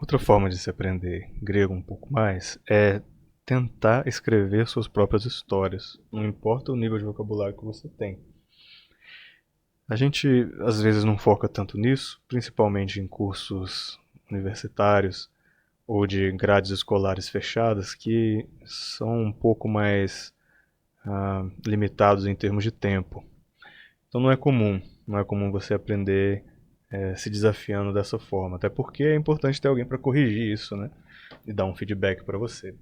Outra forma de se aprender grego um pouco mais é tentar escrever suas próprias histórias, não importa o nível de vocabulário que você tem. A gente às vezes não foca tanto nisso, principalmente em cursos universitários ou de grades escolares fechadas, que são um pouco mais limitados em termos de tempo. Então não é comum você aprender se desafiando dessa forma, até porque é importante ter alguém para corrigir isso, né? E dar um feedback para você.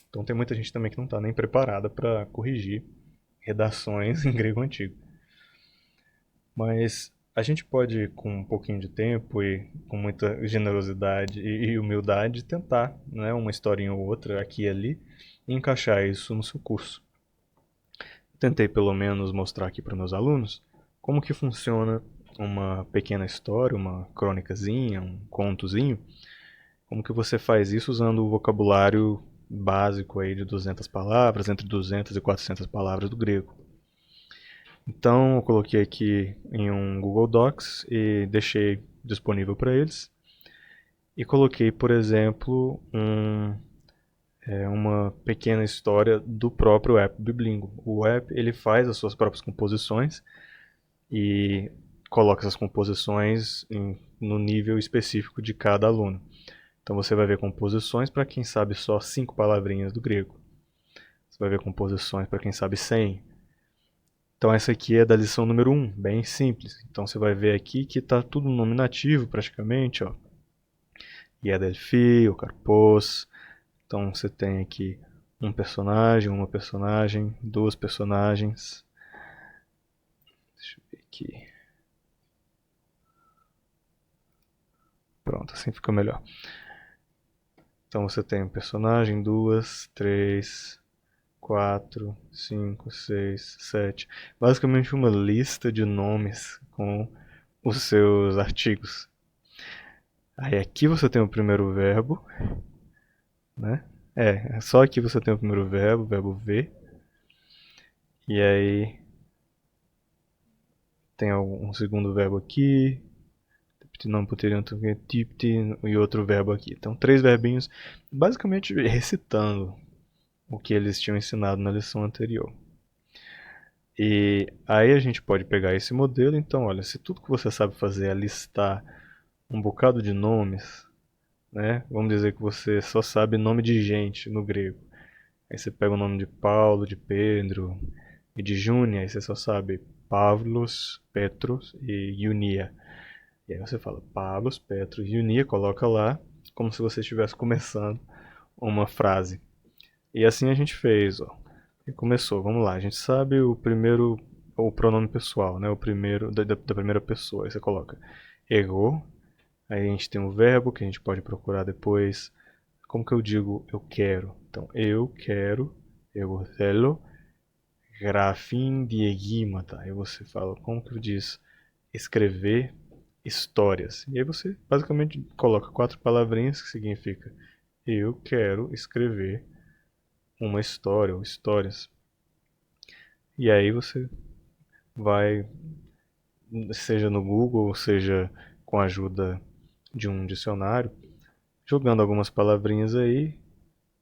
Então tem muita gente também que não está nem preparada para corrigir redações em grego antigo. Mas a gente pode, com um pouquinho de tempo e com muita generosidade e humildade, tentar, né, uma historinha ou outra aqui e ali e encaixar isso no seu curso. Tentei pelo menos mostrar aqui para meus alunos como que funciona uma pequena história, uma crônicazinha, um contozinho, como que você faz isso usando o vocabulário básico aí de 200 palavras, entre 200 e 400 palavras do grego. Então eu coloquei aqui em um Google Docs e deixei disponível para eles. E coloquei, por exemplo, uma pequena história do próprio app Biblingo. O app ele faz as suas próprias composições e coloca essas composições no nível específico de cada aluno. Então você vai ver composições para quem sabe só 5 palavrinhas do grego. Você vai ver composições para quem sabe 100. Então essa aqui é da lição número 1, bem simples. Então você vai ver aqui que está tudo nominativo praticamente, ó. E a Delphi, o Carpos. Então você tem aqui um personagem, uma personagem, duas personagens. Deixa eu ver aqui. Pronto, assim fica melhor. Então você tem um personagem, duas, três, quatro, cinco, seis, sete. Basicamente uma lista de nomes com os seus artigos. Aí aqui você tem o primeiro verbo, né? Só aqui você tem o primeiro verbo, o verbo ver. E aí tem um segundo verbo aqui, não poderiam ter e outro verbo aqui. Então, três verbinhos, basicamente recitando o que eles tinham ensinado na lição anterior. E aí a gente pode pegar esse modelo, então, olha, se tudo que você sabe fazer é listar um bocado de nomes, né? Vamos dizer que você só sabe nome de gente no grego. Aí você pega o nome de Paulo, de Pedro e de Júnia, aí você só sabe Pavlos, Petros e Junia. E aí você fala Pavlos, Petros e Junia, coloca lá, como se você estivesse começando uma frase. E assim a gente fez, ó. E começou, vamos lá, a gente sabe o pronome pessoal, né? O primeiro, da primeira pessoa. Aí você coloca ego, aí a gente tem o verbo que a gente pode procurar depois. Como que eu digo eu quero? Então, eu quero, eu θέλω, grafim diegmata. Aí você fala, como que eu diz escrever histórias? E aí você basicamente coloca quatro palavrinhas que significa eu quero escrever uma história ou histórias. E aí você vai, seja no Google, seja com a ajuda de um dicionário, jogando algumas palavrinhas aí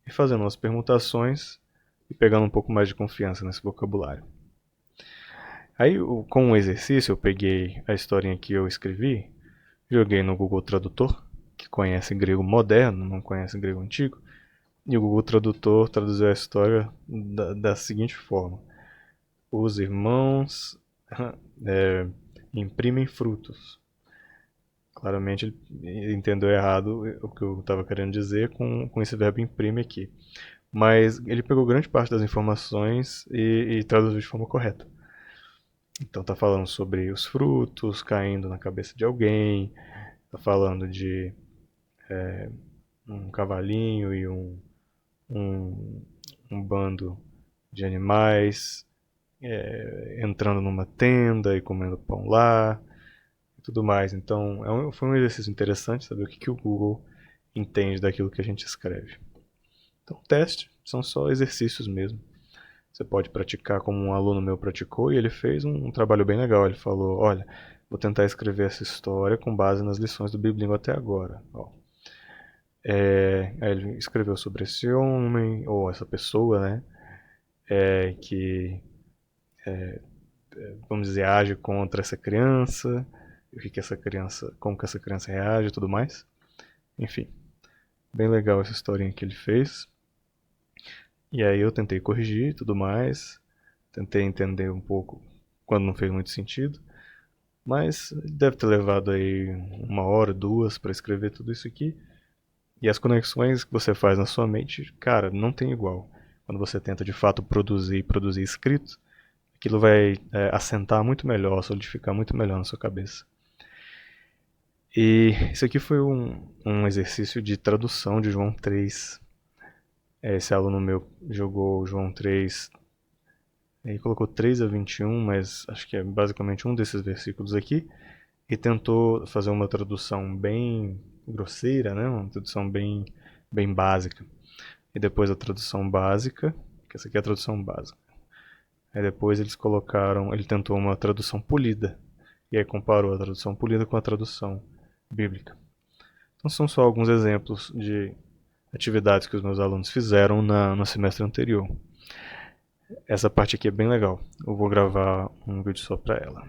e fazendo umas permutações e pegando um pouco mais de confiança nesse vocabulário. Aí, com o exercício, eu peguei a historinha que eu escrevi, joguei no Google Tradutor, que conhece grego moderno, não conhece grego antigo, e o Google Tradutor traduziu a história da seguinte forma: os irmãos é, imprimem frutos. Claramente ele entendeu errado o que eu estava querendo dizer com esse verbo imprime aqui. Mas ele pegou grande parte das informações e traduziu de forma correta. Então está falando sobre os frutos caindo na cabeça de alguém, está falando de um cavalinho e um, um bando de animais entrando numa tenda e comendo pão lá e tudo mais. Então foi um exercício interessante saber o que o Google entende daquilo que a gente escreve. Então, teste são só exercícios mesmo. Você pode praticar como um aluno meu praticou e ele fez um trabalho bem legal. Ele falou: olha, vou tentar escrever essa história com base nas lições do Biblingo até agora. Ó, Aí ele escreveu sobre esse homem, ou essa pessoa, né? Que, vamos dizer, age contra essa criança, o que essa criança, como que essa criança reage e tudo mais. Enfim, bem legal essa historinha que ele fez. E aí eu tentei corrigir e tudo mais, tentei entender um pouco quando não fez muito sentido, mas deve ter levado aí 1 hora, 2 para escrever tudo isso aqui. E as conexões que você faz na sua mente, cara, não tem igual. Quando você tenta de fato produzir escrito, aquilo vai assentar muito melhor, solidificar muito melhor na sua cabeça. E isso aqui foi um exercício de tradução de João 3. Esse aluno meu jogou João 3 e colocou 3 a 21, mas acho que é basicamente um desses versículos aqui, e tentou fazer uma tradução bem grosseira, né? Uma tradução bem básica. E depois a tradução básica, que essa aqui é a tradução básica. Aí depois ele tentou uma tradução polida, e aí comparou a tradução polida com a tradução bíblica. Então são só alguns exemplos de atividades que os meus alunos fizeram no semestre anterior. Essa parte aqui é bem legal. Eu vou gravar um vídeo só para ela.